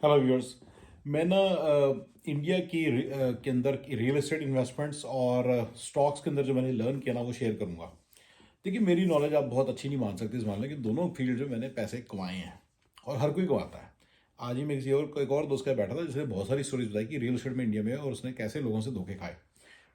Hello viewers. मैं ना India की के अंदर की रियल एस्टेट इन्वेस्टमेंट्स और स्टॉक्स के अंदर जो मैंने लर्न किया ना वो शेयर करूंगा। देखिए, मेरी नॉलेज आप बहुत अच्छी नहीं मान सकते इस मामले में कि दोनों फील्ड में मैंने पैसे कमाए हैं और हर कोई कमाता है। आज ही मैं किसी और एक और दोस्त के साथ बैठा था जिसने बहुत सारी स्टोरीज बताई कि रियल एस्टेट में इंडिया में है और उसने कैसे लोगों से धोखे खाए।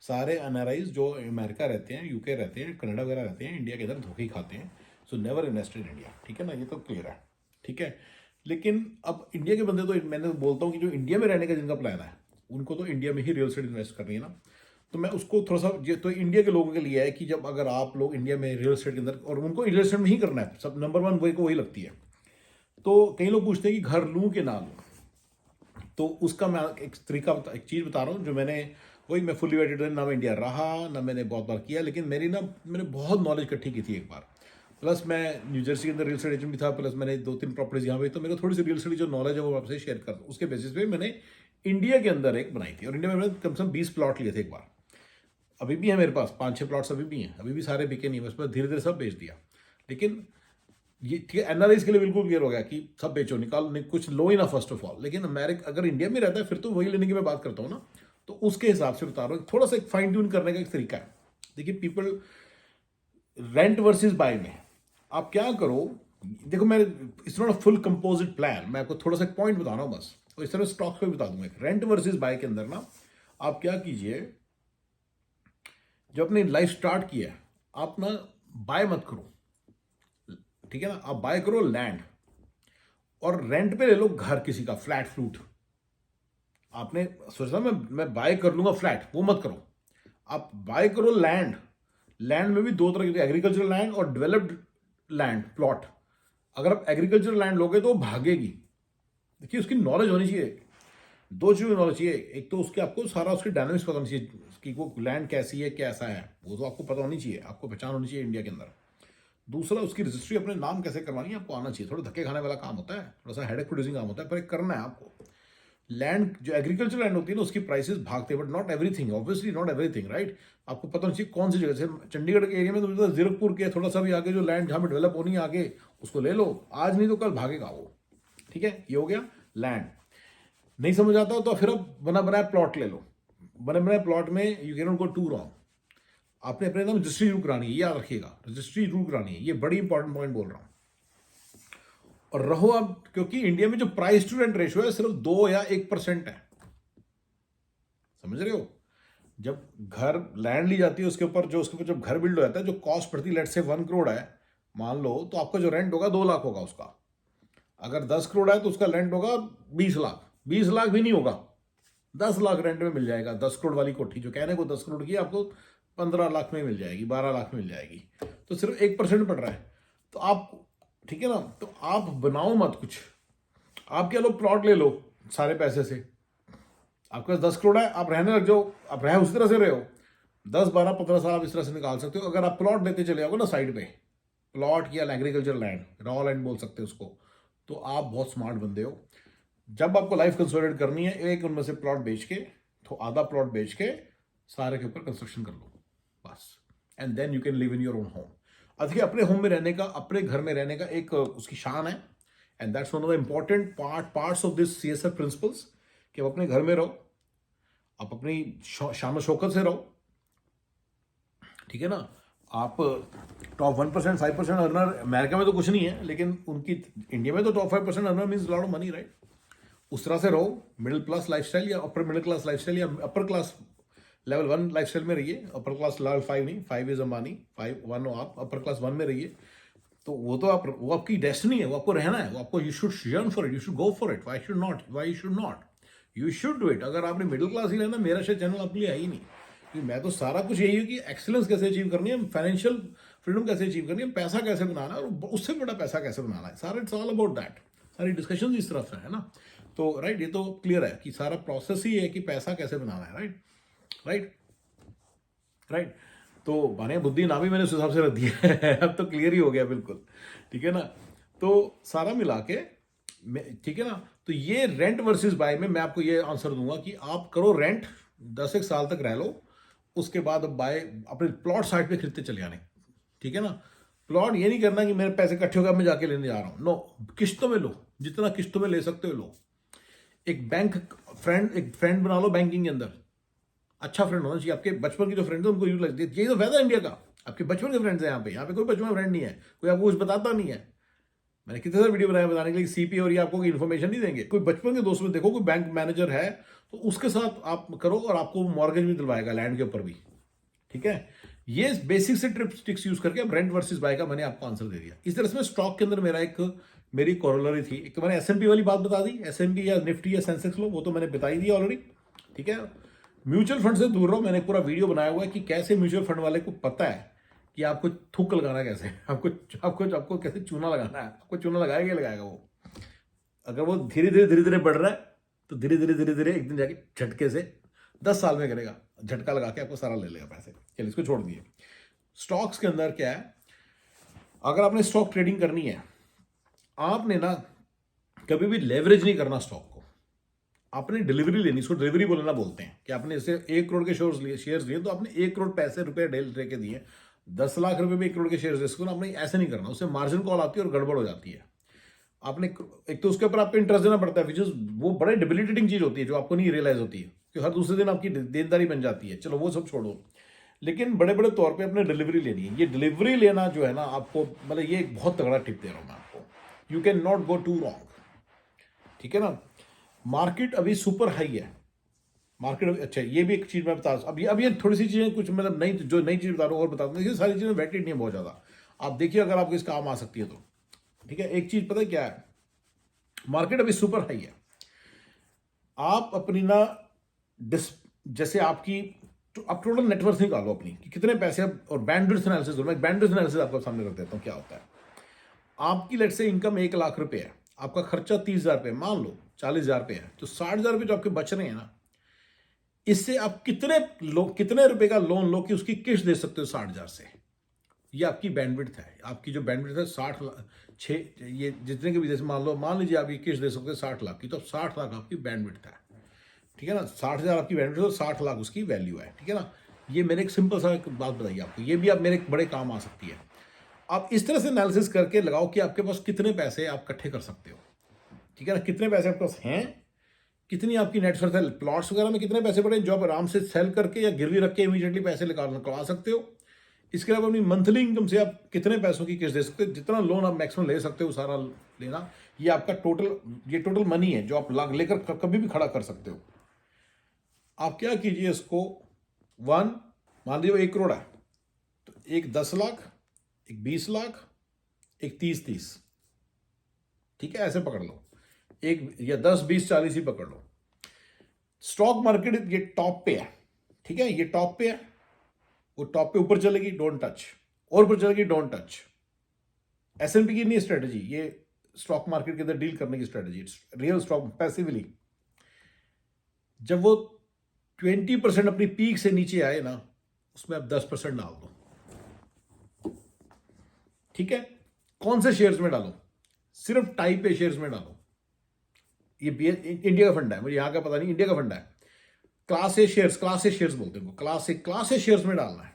सारे एनआरआईज जो अमेरिका रहते हैं, यूके रहते हैं, कनाडा वगैरह रहते हैं, इंडिया के अंदर धोखे ही खाते हैं। So never invest in India. ठीक है ना, ये तो क्लियर है। ठीक है। लेकिन अब इंडिया के बंदे तो मैंने बोलता हूँ कि जो इंडिया में रहने का जिनका प्लान है उनको तो इंडिया में ही रियल एस्टेट इन्वेस्ट करनी है ना। तो मैं उसको थोड़ा सा ये तो इंडिया के लोगों के लिए है कि जब अगर आप लोग इंडिया में रियल एस्टेट के अंदर और उनको रियल एस्टेट में ही करना है, सब नंबर वन वही को वही लगती है। तो कई लोग पूछते हैं कि घर लूँ कि ना लूँ। तो उसका मैं एक तरीका एक चीज़ बता रहा हूँ जो मैंने वही मैं फुली वेटेड ना मैं इंडिया रहा ना मैंने बहुत बार किया, लेकिन मैंने बहुत नॉलेज इकट्ठी की थी एक बार। प्लस मैं न्यू जर्सी के अंदर रियल एस्टेट एजेंट भी था, प्लस मैंने 2-3 प्रॉपर्टीज यहाँ पे, तो मेरे को थोड़ी सी रियल एस्टेट जो नॉलेज है वो आपसे शेयर कर दूँ। उसके बेसिस पे मैंने इंडिया के अंदर एक बनाई थी और इंडिया में मैंने कम से कम 20 प्लॉट लिए थे एक बार। अभी भी है मेरे पास 5-6 प्लॉट्स अभी भी हैं, अभी भी सारे बिके नहीं, बस मैं धीरे धीरे सब बेच दिया। लेकिन ये ठीक है, एनआरआईज के लिए बिल्कुल क्लियर हो गया कि सब बेचो, निकाल नहीं, कुछ लो ही ना फर्स्ट ऑफ ऑल। लेकिन अमेरिका अगर इंडिया में रहता है फिर तो वही लेने की मैं बात करता हूँ ना। तो उसके हिसाब से बता रहा हूँ, थोड़ा सा एक फाइन ट्यून करने का एक तरीका है। देखिए, पीपल रेंट वर्सेस बाय में आप क्या करो। देखो, मैं it's not a full composite plan, मैं आपको थोड़ा सा पॉइंट बता रहा हूँ बस। और इस तरह स्टॉक्स पे बता दूंगा। रेंट वर्सेस बाय के अंदर ना आप क्या कीजिए, जब अपनी लाइफ स्टार्ट की है आप ना बाय मत करो। ठीक है ना, आप बाय करो लैंड और रेंट पे ले लो घर किसी का, फ्लैट फ्लूट। आपने सोचा मैं बाय कर लूंगा फ्लैट, वो मत करो। आप बाय करो लैंड। लैंड में भी दो तरह के, एग्रीकल्चरल लैंड और डेवलप्ड लैंड प्लॉट। अगर आप एग्रीकल्चरल लैंड लोगे तो वो भागेगी। देखिए, उसकी नॉलेज होनी चाहिए। दो चीज़ नॉलेज चाहिए। एक तो उसके आपको सारा उसकी डायनामिक्स पता होनी चाहिए कि वो लैंड कैसी है, कैसा है, वो तो आपको पता होनी चाहिए, आपको पहचान होनी चाहिए इंडिया के अंदर। दूसरा, उसकी रजिस्ट्री अपने नाम कैसे करवानी है आपको आना चाहिए। थोड़ा धक्के खाने वाला काम होता है, थोड़ा सा हेडेक प्रोड्यूसिंग काम होता है, पर एक करना है आपको। लैंड जो एग्रीकल्चर लैंड होती है ना उसकी प्राइसेस भागते हैं, but not everything, obviously not everything, right. आपको पता होना चाहिए कौन सी जगह से। चंडीगढ़ के एरिया में तो जीरकपुर के थोड़ा सा भी आगे जो लैंड जहाँ पे डेवलप होनी है आगे, उसको ले लो। आज नहीं तो कल भागेगा वो। ठीक है, ये हो गया लैंड। नहीं समझ आता तो फिर अब बना बनाया प्लॉट ले लो। बने बनाए प्लॉट में you can not go to wrong. आपने अपने नाम रजिस्ट्री जरूर करानी है, ये याद रखिएगा, रजिस्ट्री जरूर करानी है। ये बड़ी इंपॉर्टेंट पॉइंट बोल रहा हूं। और रहो अब, क्योंकि इंडिया में जो प्राइस टू रेंट रेशियो है सिर्फ 2 या 1% है। समझ रहे हो। जब घर लैंड ली जाती है उसके ऊपर जब घर बिल्ड हो जाता है, जो कॉस्ट पड़ती है लेट से 1 करोड़ है मान लो, तो आपका जो रेंट होगा 2 लाख होगा उसका। अगर 10 करोड़ है तो उसका रेंट होगा 20 लाख। 20 लाख भी नहीं होगा, 10 लाख रेंट में मिल जाएगा। 10 करोड़ वाली कोठी जो कहने को 10 करोड़ की, आपको 15 लाख में मिल जाएगी, 12 लाख में मिल जाएगी। तो सिर्फ 1% पड़ रहा है। तो आप, ठीक है ना, तो आप बनाओ मत कुछ। आप क्या लो, प्लॉट ले लो सारे पैसे से। आपके पास 10 करोड़ है, आप रहने लग जाओ। आप रहे उसी तरह से रहे हो, 10, 12, 15 साल आप इस तरह से निकाल सकते हो। अगर आप प्लॉट लेते चले जाओगे ना साइड पे, प्लॉट या एग्रीकल्चर लैंड, रॉ लैंड बोल सकते हो उसको, तो आप बहुत स्मार्ट बंदे हो। जब आपको लाइफ कंसोलिडेट करनी है, एक उनमें से प्लॉट बेच के, तो आधा प्लॉट बेच के सारे के ऊपर कंस्ट्रक्शन कर लो बस। And then you can live in your own home. देखिए, अपने होम में रहने का, अपने घर में रहने का एक उसकी शान है। And that's one of the important parts of this CSR principles, कि आप अपने घर में रहो, आप अपनी शान शौकत से रहो। ठीक है ना। आप टॉप 1%, 5% अर्नर अमेरिका में तो कुछ नहीं है, लेकिन उनकी इंडिया में तो top 5% earner means lot of money, right. उस तरह से रहो। मिडिल क्लास लाइफस्टाइल या अपर मिडिल क्लास लाइफस्टाइल या अपर क्लास लेवल 1 लाइफस्टाइल में रहिए। अपर क्लास लेवल 5 नहीं, 5 इज अंबानी, 5 1 हो आप, अपर क्लास 1 में रहिए। तो वो तो आप, वो आपकी डेस्टिनी है, वो आपको रहना है, वो आपको, you should yearn for it, you should go for it. Why should not, why should not, you should do it. अगर आपने मिडिल क्लास ही रहना, मेरा शायद चैनल आपके लिए है ही नहीं। क्योंकि मैं तो सारा कुछ यही हूँ कि एक्सीलेंस कैसे अचीव करनी है, फाइनेंशियल फ्रीडम कैसे अचीव करनी है, पैसा कैसे बनाना है, और उससे बड़ा पैसा कैसे बनाना है, सारा इट्स ऑल अबाउट दैट। सारी डिस्कशन इस तरफ है ना। तो राइट, ये तो क्लियर है कि सारा प्रोसेस ही है कि पैसा कैसे बनाना है, राइट राइट राइट। तो बने बुद्धि ना भी मैंने उस हिसाब से रख दिया है अब तो क्लियर ही हो गया बिल्कुल। ठीक है ना। तो सारा मिला के ठीक है ना। तो ये रेंट वर्सेस बाय में मैं आपको ये आंसर दूंगा कि आप करो रेंट, 10 एक साल तक रह लो, उसके बाद अब बाय अपने प्लॉट साइड पे खरीदते चले आने। ठीक है ना। प्लॉट ये नहीं करना कि मेरे पैसे इकट्ठे हो गए मैं जाके लेने जा रहा हूँ, नो। किस्तों में लो, जितना किस्तों में ले सकते हो लो। एक फ्रेंड बना लो बैंकिंग के अंदर, अच्छा फ्रेंड होना चाहिए। आपके बचपन के जो फ्रेंड है उनको यूटिलाइज, यही तो फायदा है इंडिया का। आपके बचपन के फ्रेंड्स हैं यहाँ पे कोई बचपन का फ्रेंड नहीं है, कोई आपको कुछ बताता नहीं है। मैंने कितने सारे वीडियो बनाए बताने के लिए, सीपी और ये आपको कोई इन्फॉर्मेशन नहीं देंगे। कोई बचपन के दोस्त में देखो, कोई बैंक मैनेजर है तो उसके साथ आप करो और आपको मॉर्गेज भी दिलवाएगा लैंड के ऊपर भी, ठीक है। ये बेसिक से ट्रिक्स यूज करके अब रेंट वर्सेस बाय का मैंने आपको आंसर दे दिया। इस तरह से स्टॉक के अंदर मेरी कोरोलरी थी। एक तो मैंने एसएनपी वाली बात बता दी, एसएनपी या निफ्टी या सेंसेक्स लो, वो तो मैंने बता ही दिया ऑलरेडी, ठीक है। म्यूचुअल फंड से दूर रहो, मैंने पूरा वीडियो बनाया हुआ है कि कैसे म्यूचुअल फंड वाले को पता है कि आपको थूक लगाना कैसे है, आपको कैसे चूना लगाना है। आपको चूना लगाएगा ही लगाएगा वो। अगर वो धीरे धीरे बढ़ रहा है तो धीरे धीरे एक दिन जाके झटके से 10 साल में करेगा, झटका लगा के आपको सारा ले लेगा पैसे। चलिए इसको छोड़ दिए। स्टॉक्स के अंदर क्या है, अगर आपने स्टॉक ट्रेडिंग करनी है, आपने ना कभी भी लेवरेज नहीं करना स्टॉक को। आपने डिलीवरी लेनी, इसको डिलीवरी बोलना बोलते हैं, कि आपने जैसे 1 करोड़ के शेयर्स लिए तो आपने 1 करोड़ रुपए लेके दिए, 10 लाख रुपए में 1 करोड़ के शेयर्स इसको ना आपने ऐसे नहीं करना। उससे मार्जिन कॉल आती है और गड़बड़ हो जाती है। आपने एक तो उसके ऊपर आपको इंटरेस्ट देना पड़ता है, विच इज वो बड़े डिबिलिटेटिंग चीज होती है जो आपको नहीं रियलाइज होती है, कि हर दूसरे दिन आपकी देनदारी बन जाती है। चलो वो सब छोड़ो, लेकिन बड़े बड़े तौर पे अपने डिलीवरी लेनी है। ये डिलीवरी लेना जो है ना आपको, मतलब ये एक बहुत तगड़ा टिप दे रहा हूं मैं आपको, you can not go to wrong, ठीक है ना। मार्केट अभी सुपर हाई है, मार्केट अच्छा, ये भी एक चीज मैं बता, अब ये थोड़ी सी चीजें कुछ मतलब नई चीज बता रहा हूँ और बता दूँ, सारी चीजें वेटेड नहीं है बहुत ज्यादा। आप देखिए अगर आपको इस काम आ सकती है तो, ठीक है। एक चीज पता है क्या है, मार्केट अभी सुपर हाई है। आप अपनी ना जैसे आपकी आप टोटल नेटवर्थ निकालो अपनी कि कितने पैसे और बैंडविड्थ एनालिसिस, मैं बैंडविड्थ एनालिसिस आपको सामने रख देता हूँ क्या होता है। आपकी लेट से इनकम 1 लाख रुपए है, आपका खर्चा 30,000 रुपये, मान लो 40,000 रुपये है, तो 60,000 रुपये जो आपके बच रहे हैं ना, इससे आप कितने रुपए का लोन लो कि उसकी किस्त दे सकते हो 60,000 से। ये आपकी बैंडविड्थ है। आपकी जो बैंडविड्थ है 60 ये जितने के भी, जैसे मान लीजिए आप ये किस्त दे सकते हैं 60 लाख की, तो 60 लाख आपकी बैंडविड्थ है, ठीक है ना। 60,000 आपकी बैंडविड्थ है, 60 लाख उसकी वैल्यू है, ठीक है ना। ये मैंने एक सिंपल सा बात बताई आपको, ये भी आप मेरे बड़े काम आ सकती है। आप इस तरह से एनालिसिस करके लगाओ कि आपके पास कितने पैसे आप इकट्ठे कर सकते हो, ठीक है ना। कितने पैसे आपके पास हैं, कितनी आपकी नेट वर्थ है, प्लॉट्स वगैरह में कितने पैसे पड़े जो आप आराम से सेल करके या गिरवी रख के इमीडिएटली पैसे निकलवा सकते हो। इसके अलावा अपनी मंथली इनकम से आप कितने पैसों की किस्त दे सकते हो, जितना लोन आप मैक्सिमम ले सकते हो सारा लेना। ये आपका टोटल मनी है जो आप लेकर कभी भी खड़ा कर सकते हो। आप क्या कीजिए, इसको मान लीजिए 1 करोड़ है, तो एक 10 लाख, एक 20 लाख, एक 30-30, ठीक है, ऐसे पकड़ लो, एक या 10-20-40 ही पकड़ लो। स्टॉक मार्केट ये टॉप पे है, ठीक है, ये टॉप पे है, वो टॉप पे ऊपर चलेगी डोंट टच, और ऊपर चलेगी डोंट टच। एसएनपी की नहीं स्ट्रेटेजी, ये स्टॉक मार्केट के अंदर डील करने की स्ट्रेटेजी, रियल स्टॉक पैसिवली। जब वो 20% अपनी पीक से नीचे आए ना, उसमें आप 10% डाल दो, ठीक है। कौन से शेयर्स में डालो, सिर्फ टाइप ए शेयर्स में डालो। ये इंडिया का फंड है, मुझे यहां का पता नहीं, इंडिया का फंड है। क्लास ए शेयर्स बोलते हैं, क्लास ए शेयर्स में डालना है।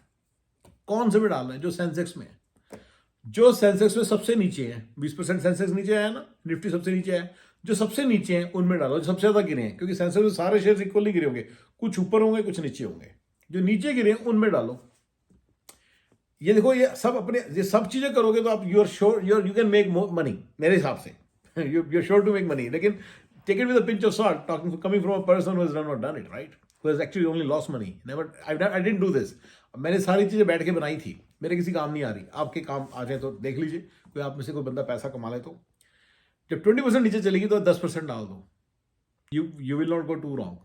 कौन से में डालना है, जो सेंसेक्स में है, जो सेंसेक्स में सबसे नीचे है। 20% सेंसेक्स नीचे आया ना, निफ्टी सबसे नीचे है, जो सबसे नीचे हैं उनमें डालो, जो सबसे ज्यादा गिरे हैं, क्योंकि सेंसेक्स में सारे शेयर्स इक्वली गिरे होंगे, कुछ ऊपर होंगे कुछ नीचे होंगे। जो नीचे गिरे हैं उनमें डालो। ये देखो, ये सब चीजें करोगे तो आप यू कैन मेक मनी मेरे हिसाब से। you're sure to make money, लेकिन take it with a pinch of salt, coming from a person who has not done it, right? Who has actually only lost money. I didn't do this. मैंने सारी चीजें बैठ के बनाई थी, मेरे किसी काम नहीं आ रही, आपके काम आ जाए तो देख लीजिए। कोई आप में से कोई बंदा पैसा कमा ले तो जब 20% नीचे चलेगी तो 10% डाल दो, you will not go to wrong.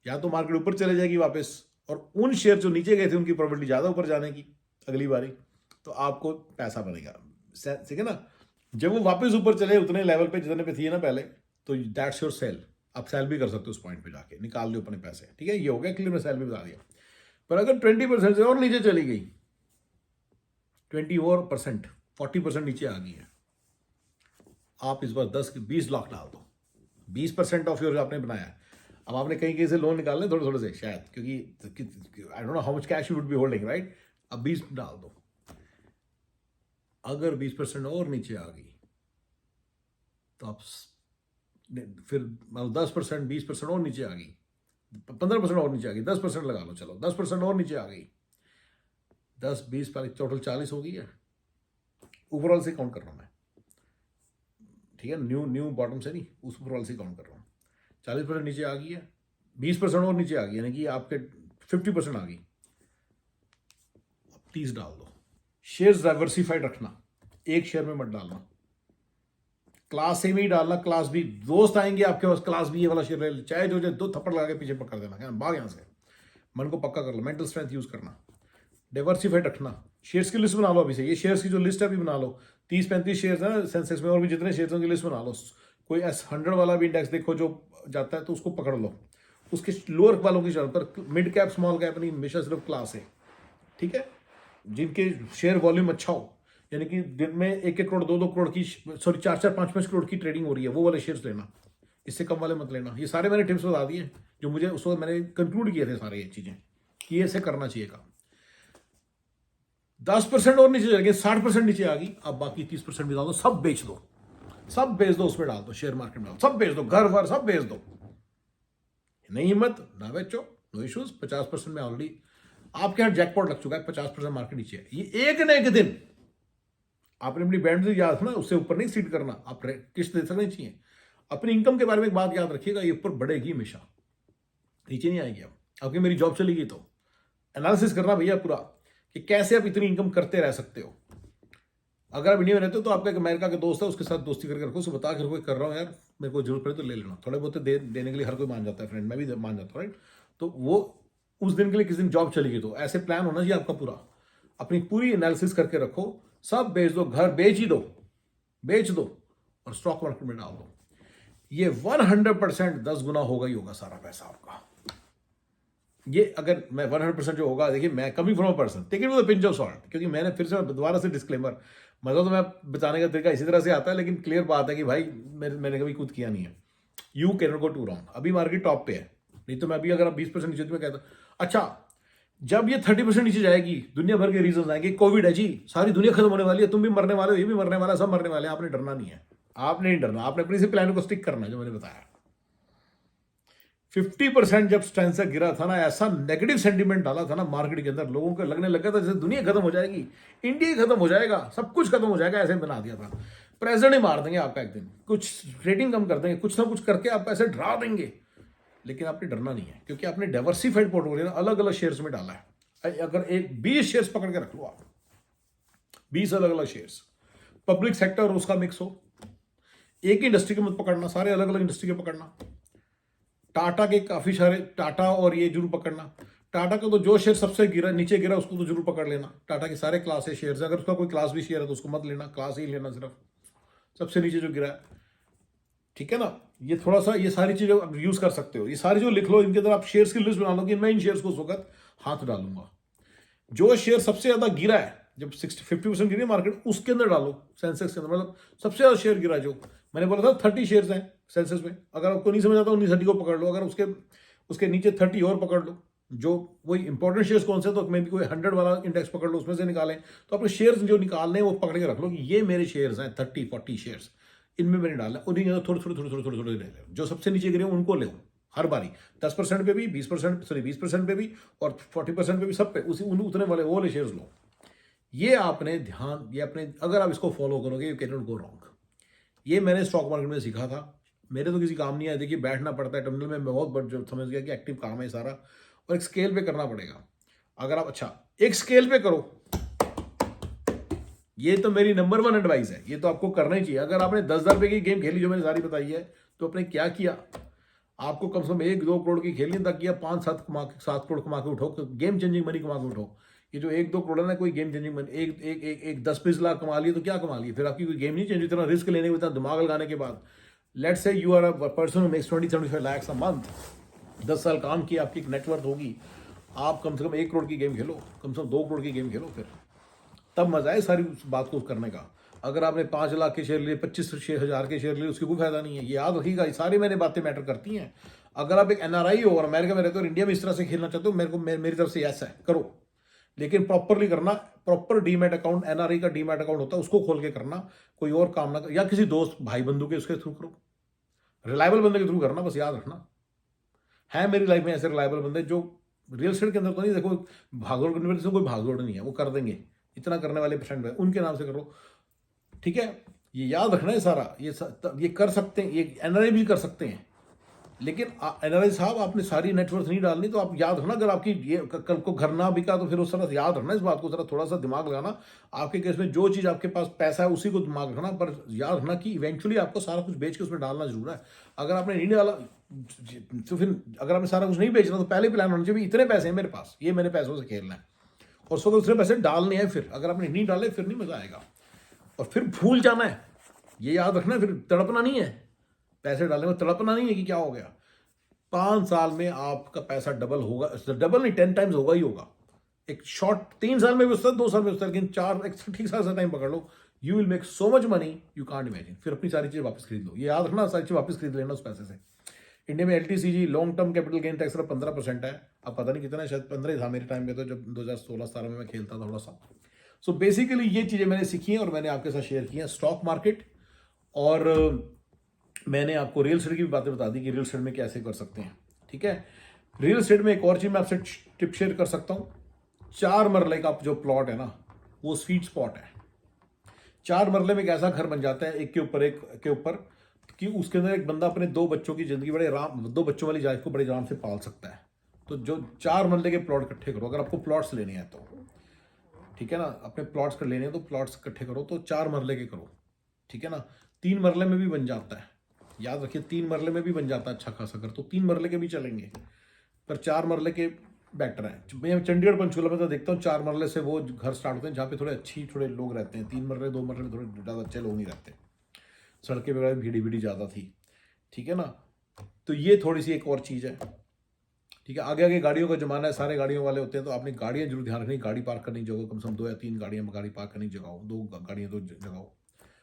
या तो मार्केट ऊपर चले जाएगी वापस, और उन शेयर जो नीचे गए थे उनकी प्रोबेबिलिटी ज्यादा ऊपर जाने की अगली बारी, तो आपको पैसा बनेगा, ठीक है ना। जब वो वापस ऊपर चले उतने लेवल पे जितने पे थी ना पहले, तो दैट्स योर सेल। आप सेल भी कर सकते हो उस पॉइंट पे जाके, निकाल लो अपने पैसे, ठीक है। ये हो गया क्लियर, मैं सेल भी बता दिया। पर अगर 20% से और नीचे चली गई, 20% 40% नीचे आ गई है, आप इस बार 10-20 लाख डाल दो, 20% ऑफ योर आपने बनाया है। अब आपने कहीं से लोन निकालने थोड़े थोड़े से शायद, क्योंकि I don't know how much cash you would be holding, right. अब 20 डाल दो, अगर 20% और नीचे आ गई तो आप फिर मतलब 10%, 20% और नीचे आ गई, 15% और नीचे आ गई, 10% लगा लो, चलो 10% और नीचे आ गई, 10, 20 टोटल 40 हो गई है। ओवरऑल से काउंट कर रहा हूँ मैं, ठीक है, न्यू न्यू बॉटम से नहीं, उस ओवरऑल से काउंट कर रहा हूँ। 40% नीचे आ गई है, 20% और नीचे आ गई, यानी कि आपके 50% आ गई। अब 30 डाल दो। शेयर्स डाइवर्सिफाइड रखना, एक शेयर में मत डालना, क्लास ए में ही डालना, क्लास बी, दोस्त आएंगे आपके पास क्लास बी ये वाला शेयर ले, चाहे जो चाहे 2 थप्पड़ लगा के पीछे पकड़ देना, क्या भाग यहां से। मन को पक्का कर लो, मेंटल स्ट्रेंथ यूज करना, डाइवर्सिफाइड रखना। शेयर्स की लिस्ट बना लो अभी से, ये शेयर्स की जो लिस्ट है अभी बना लो, 30-35 शेयर्स है ना सेंसेक्स में, और भी जितने शेयर्स की लिस्ट बना लो। कोई S100 वाला भी इंडेक्स देखो जो जाता है तो उसको पकड़ लो, उसके लोअर वालों की जरूरत पर मिड कैप स्मॉल कैप नहीं, हमेशा सिर्फ क्लास है, ठीक है, जिनके शेयर वॉल्यूम अच्छा हो, यानी कि दिन में 1-1 करोड़ 2-2 करोड़ की, सॉरी 4-4 5-5 करोड़ की ट्रेडिंग हो रही है, वो वाले शेयर्स लेना, इससे कम वाले मत लेना। ये सारे मैंने टिप्स बता दिए जो मुझे उस वक्त मैंने कंक्लूड किए थे सारे ये चीजें कि ये ऐसे करना चाहिए काम। 10% और नीचे चल गए, 60% नीचे आ गई, अब बाकी 30% भी डाल दो, सब बेच दो, सब बेच दो, उसमें डाल दो, शेयर मार्केट में डाल, सब बेच दो, घर वर सब बेच दो, नहीं हिम्मत ना बेचो, नो इश्यूज। 50% में ऑलरेडी आपके यहाँ जैकपॉट लग चुका है, 50% मार्केट नीचे है। ये एक न एक दिन आपने अपनी बैंड से याद रखना, उससे ऊपर नहीं सीट करना, आप किस्त दे सकने चाहिए। अपनी इनकम के बारे में एक बात याद रखिएगा, ये ऊपर बढ़ेगी हमेशा, नीचे नहीं आएगी। अब आपकी मेरी जॉब चली गई तो एनालिसिस करना भैया पूरा कि कैसे आप इतनी इनकम करते रह सकते हो। अगर आप इंडिया में रहते हो तो आपका एक अमेरिका के दोस्त है, उसके साथ दोस्ती करके रखो, उसको बता के रखो कर रहा हूँ यार, मेरे को जरूरत पड़े तो ले लेना, थोड़े बहुत देने के लिए हर कोई मान जाता है, फ्रेंड मैं भी मान जाता हूँ, राइट। तो वो उस दिन के लिए किस दिन जॉब चली गई तो ऐसे प्लान होना चाहिए आपका पूरा, अपनी पूरी एनालिसिस करके रखो, सब बेच दो, घर बेच ही दो, बेच दो और स्टॉक मार्केट में डाल दो। ये 100% 10 गुना होगा ही होगा सारा पैसा आपका। ये अगर मैं 100% जो होगा, देखिए मैं coming from a person, take it with a pinch of salt, क्योंकि मैंने फिर से दोबारा से डिस्क्लेमर, मतलब तो मैं बताने का तरीका इसी तरह से आता है, लेकिन क्लियर बात है कि भाई मैंने कभी खुद किया नहीं है। You can not go to wrong. अभी मार्केट टॉप पे है, नहीं तो मैं अभी अगर आप 20% नीचे, तो मैं कहता अच्छा जब ये 30% नीचे जाएगी, दुनिया भर के रीजन आएंगे, कोविड है जी, सारी दुनिया खत्म होने वाली है, तुम भी मरने वाले हो, ये भी मरने वाला है, सब मरने वाले हैं, आपने डरना नहीं है, आपने नहीं डरना, आपने अपनी से प्लान को स्टिक करना है जो मैंने बताया। 50% जब सेंसेक्स गिरा था ना, ऐसा नेगेटिव सेंटीमेंट डाला था ना मार्केट के अंदर, लोगों को लगने लगा था जैसे दुनिया खत्म हो जाएगी, इंडिया खत्म हो जाएगा, सब कुछ खत्म हो जाएगा, ऐसे बना दिया था। प्रेसिडेंट ही मार देंगे आपका एक दिन, कुछ रेटिंग कम कर देंगे, कुछ ना कुछ करके आप ऐसे डरा देंगे, लेकिन आपने डरना नहीं है, क्योंकि आपने डाइवर्सिफाइड पोर्टफोलियो ना अलग अलग शेयर्स में डाला है। अगर एक 20 शेयर्स पकड़ के रख लो आप, 20 अलग अलग शेयर्स, पब्लिक सेक्टर और उसका मिक्स हो, एक ही इंडस्ट्री के मत पकड़ना, सारे अलग अलग इंडस्ट्री के पकड़ना। टाटा के काफी सारे, टाटा और ये जरूर पकड़ना, टाटा का तो जो शेयर सबसे गिरा नीचे गिरा उसको तो जरूर पकड़ लेना। टाटा के सारे क्लास ए शेयर, अगर उसका कोई क्लास भी शेयर है तो उसको मत लेना, क्लास ही लेना सिर्फ, सबसे नीचे जो गिरा है, ठीक है ना। ये थोड़ा सा, ये सारी चीजें आप यूज कर सकते हो, ये सारी जो लिख लो, इनके अंदर आप शेयर्स की लिस्ट बना लो कि मैं इन शेयर्स को उस वक्त हाथ डालूंगा। जो शेयर सबसे ज्यादा गिरा है, जब 50% गिरी मार्केट, उसके अंदर डालो, सेंसेक्स के अंदर, मतलब सबसे ज्यादा शेयर गिरा जो मैंने बोला था 30 शेयर्स हैं सेंसेक्स में, अगर आपको नहीं समझ आता 19-30 को पकड़ लो, अगर उसके उसके नीचे 30 और पकड़ लो, जो वही इंपॉर्टेंट शेयर्स कौन से, तो मे भी कोई 100 वाला इंडेक्स पकड़ लो, उसमें से निकालें, तो अपने शेयर्स जो निकालने हैं वो पकड़ के रख लो कि ये मेरे शेयर्स हैं 30-40 शेयर्स, इनमें मैंने डाला, उन्हीं के थोड़े थोड़े थोड़े थोड़े थोड़े थोड़े ले लो, जो सबसे नीचे गिरे उनको ले हर बारी, 10% पे भी, 20%, सॉरी 20% पे भी और 40% पे भी, सब पे उसी उतने वाले वो वाले शेयर्स लो। ये आपने ध्यान, ये अपने, अगर आप इसको फॉलो करोगे you can not go wrong. ये मैंने स्टॉक मार्केट में सीखा था, मेरे तो किसी काम नहीं आया। देखिए बैठना पड़ता है टर्मिनल में, मैं बहुत बड़ा समझ गया कि एक्टिव काम है सारा, और एक स्केल पे करना पड़ेगा। अगर आप अच्छा एक स्केल पे करो, ये तो मेरी नंबर 1 एडवाइस है, ये तो आपको करना ही चाहिए। अगर आपने 10,000 रुपए की गेम खेली जो मैंने सारी बताई है, तो आपने क्या किया, आपको कम से कम 1-2 करोड़ की खेलनी तक किया, 5-7 करोड़ कमा के उठो, गेम चेंजिंग मनी कमा के उठो। ये जो 1-2 करोड़ है ना, कोई गेम चेंजिंग मनी, एक 10-20 लाख कमा लिए तो क्या कमा लिए, फिर आपकी कोई गेम नहीं चेंज, इतना रिस्क लेने के, इतना दिमाग लगाने के बाद। Let's say you are a person who makes 20-75 lakh a month, 10 साल काम किया, आपकी एक नेटवर्थ होगी, आप कम से कम 1 करोड़ की गेम खेलो, कम से कम 2 करोड़ की गेम खेलो, फिर तब मजा है सारी बात को करने का। अगर आपने 5 लाख के शेयर लिए, 25,000 के शेयर लिए, उसकी कोई फायदा नहीं है। ये याद रखिएगा, ये सारी मैंने बातें मैटर करती हैं। अगर आप एक एनआरआई हो और अमेरिका में रहते हो और इंडिया में इस तरह से खेलना चाहते हो, मेरी तरफ से यस है, करो, लेकिन प्रॉपरली करना। प्रॉपर डीमैट अकाउंट, एनआरआई का डीमैट अकाउंट होता है, उसको खोल के करना, कोई और काम ना कर, या किसी दोस्त भाई बंधु के उसके थ्रू करो, रिलायबल बंदे के थ्रू करना, बस याद रखना। है मेरी लाइफ में ऐसे रिलायबल बंदे जो रियल एस्टेट के अंदर तो नहीं, देखो भागदौड़ करने वाले से कोई भागदौड़ नहीं है, वो कर देंगे, इतना करने वाले परसेंट है, उनके नाम से करो, ठीक है। ये याद रखना है सारा, ये कर सकते हैं, ये एनआरआई भी कर सकते हैं, लेकिन एनआरआई साहब आपने सारी नेटवर्थ नहीं डालनी। तो आप याद रखना, अगर आपकी ये कल को घर ना बिका तो फिर उस तरह याद रखना इस बात को, जरा थोड़ा सा दिमाग लगाना। आपके केस में जो चीज़ आपके पास पैसा है उसी को दिमाग रखना, पर याद रखना कि इवेंचुअली आपको सारा कुछ बेच के उसमें डालना जरूर है। अगर आपने नहीं डाला तो फिर अगर आपने सारा कुछ नहीं बेचना तो पहले प्लान होना चाहिए, इतने पैसे हैं मेरे पास, ये मैंने पैसों से खेलना है, और उसको दूसरे पैसे डालने हैं। फिर अगर आपने नहीं डाले फिर नहीं मजा आएगा, और फिर भूल जाना है, ये याद रखना है। फिर तड़पना नहीं है, पैसे डालने में तड़पना नहीं है कि क्या हो गया। 5 साल में आपका पैसा डबल होगा, डबल नहीं 10 टाइम्स होगा ही होगा। एक शॉर्ट 3 साल में भी होता है, 2 साल में होता है, लेकिन 4 एक ठीक सा टाइम पकड़ लो, you will make so much money you can't imagine. फिर अपनी सारी चीज़ वापस खरीद लो, ये याद रखना, सारी चीज़ वापस खरीद लेना उस पैसे से। इंडिया में LTCG long term capital gain tax 15% है, अब पता नहीं कितना है, शायद 15 ही था मेरे टाइम में, तो जब 2016-17 में मैं खेलता था थोड़ा सा। सो बेसिकली ये चीज़ें मैंने सीखी हैं और मैंने आपके साथ शेयर की हैं, स्टॉक मार्केट, और मैंने आपको रियल एस्टेट की भी बातें बता दी कि रियल एस्टेट में कैसे कर सकते हैं, ठीक है। रियल एस्टेट में एक और चीज़ मैं आपसे टिप शेयर कर सकता हूँ, 4 मरले का जो प्लॉट है ना, वो स्वीट स्पॉट है। 4 मरले में एक ऐसा घर बन जाता है, एक के ऊपर, कि उसके अंदर एक बंदा अपने 2 बच्चों की जिंदगी बड़े आराम, 2 बच्चों वाली लाइफ को बड़े आराम से पाल सकता है। तो जो 4 मरले के प्लॉट इकट्ठे करो, अगर आपको प्लॉट्स लेने हैं तो, ठीक है ना, अपने प्लॉट्स कर लेने हैं तो प्लॉट्स इकट्ठे करो, तो 4 मरले के करो, ठीक है ना। 3 मरले में भी बन जाता है, याद रखिए 3 मरले में भी बन जाता है अच्छा खासा घर, तो 3 मरले के भी चलेंगे, पर 4 मरले के बेटर है। मैं चंडीगढ़ पंचकूला में तो देखता हूँ 4 मरले से वो घर स्टार्ट होते हैं जहाँ पे थोड़े लोग रहते हैं। 3 मरले 2 मरले में थोड़े ज़्यादा अच्छे लोग नहीं रहते, सड़कें वगैरह भीड़ी भीड़ी ज़्यादा थी, ठीक है ना। तो ये थोड़ी सी एक और चीज़ है, ठीक है। आगे आगे गाड़ियों का जमाना है, सारे गाड़ियों वाले होते हैं, तो आपने गाड़ियाँ जरूर ध्यान रखनी, गाड़ी पार्क करने की जगह कम से कम 2 या 3 गाड़ियाँ गाड़ी पार्क करने की जगह हो, 2 गाड़ियाँ 2 जगह हो,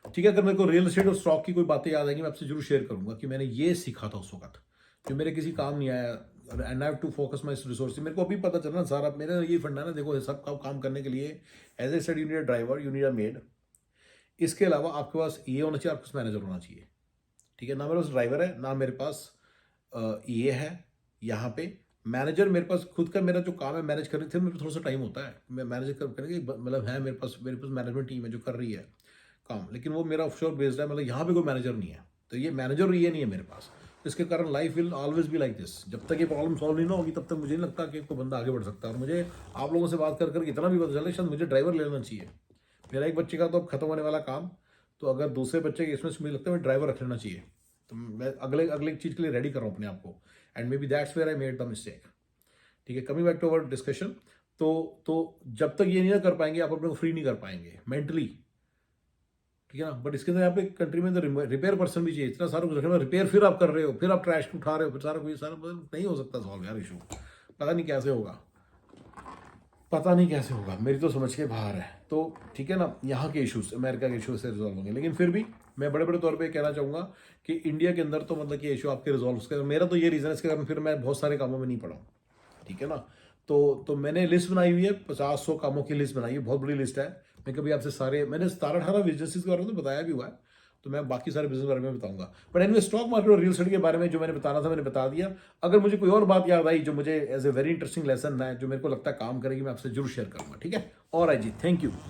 ठीक है। अगर मेरे को रियल एस्टेट और स्टॉक की कोई बातें याद आएंगी मैं आपसे जरूर शेयर करूंगा कि मैंने ये सीखा था उस वक्त, जो मेरे किसी काम नहीं आया, and I have to focus my resource. मेरे को अभी पता चला सारा, मेरा ये फंडा ना, देखो सब काम करने के लिए as I said you need a driver, you need a maid, इसके अलावा आपके पास ये होना चाहिए, आपके पास मैनेजर होना चाहिए, ठीक है। ना मेरे पास ड्राइवर है, ना मेरे पास ये है यहाँ पे मैनेजर। मेरे पास खुद का मेरा जो काम है मैनेज करने से मेरे को थोड़ा सा टाइम होता है, मैं मैनेज करने की मतलब है, मेरे पास मैनेजमेंट टीम है जो कर रही है काम, लेकिन वो मेरा ऑफशोर बेस्ड है, मतलब यहाँ पे कोई मैनेजर नहीं है, तो ये मैनेजर ये नहीं है मेरे पास। इसके कारण life will always be like this, जब तक ये प्रॉब्लम सॉल्व नहीं ना होगी तब तक मुझे नहीं लगता कि कोई बंदा आगे बढ़ सकता है। और मुझे आप लोगों से बात कर कर इतना भी पता चला शायद मुझे ड्राइवर लेना चाहिए। मेरा एक बच्चे का तो अब खत्म होने वाला काम, तो अगर दूसरे बच्चे के इसमें मुझे लगता है ड्राइवर रख लेना चाहिए, तो मैं अगले चीज़ के लिए रेडी कर रहा हूँ अपने आप को, and maybe that's where I made the mistake, ठीक है। Coming back to our discussion, तो जब तक ये नहीं कर पाएंगे आप अपने को फ्री नहीं कर पाएंगे मेंटली, ठीक है ना। बट इसके अंदर यहाँ पे कंट्री में रिपेयर पर्सन भी चाहिए, इतना सारा कुछ रखना, रिपेयर फिर आप कर रहे हो, फिर आप ट्रैश उठा रहे हो, फिर सारा कुछ, सारा नहीं हो सकता सॉल्व यार इशू, पता नहीं कैसे होगा, पता नहीं कैसे होगा, मेरी तो समझ के बाहर है। तो ठीक है ना, यहाँ के इश्यूज अमेरिका के इशू से रिजॉल्व होंगे, लेकिन फिर भी मैं बड़े बड़े तौर पे कहना चाहूँगा कि इंडिया के अंदर तो मतलब कि इशू आपके रिजॉल्व उसके, मेरा तो ये रीज़न है इसके कारण फिर मैं बहुत सारे कामों में नहीं पड़ा, ठीक है ना। तो मैंने लिस्ट बनाई हुई है, 50-100 कामों की लिस्ट बनाई है, बहुत बड़ी लिस्ट है। मैं कभी आपसे सारे, मैंने 17-18 बिजनेसेस के बारे में तो बताया भी हुआ है, तो मैं बाकी सारे बिजनेस के बारे में बताऊंगा। बट एनीवे स्टॉक मार्केट और रियल एस्टेट के बारे में जो मैंने बताना था मैंने बता दिया। अगर मुझे कोई और बात याद आई जो मुझे as a very interesting lesson है, जो मेरे को लगता है काम करेगी, मैं आपसे जरूर शेयर करूंगा, ठीक है। और आई जी, थैंक यू।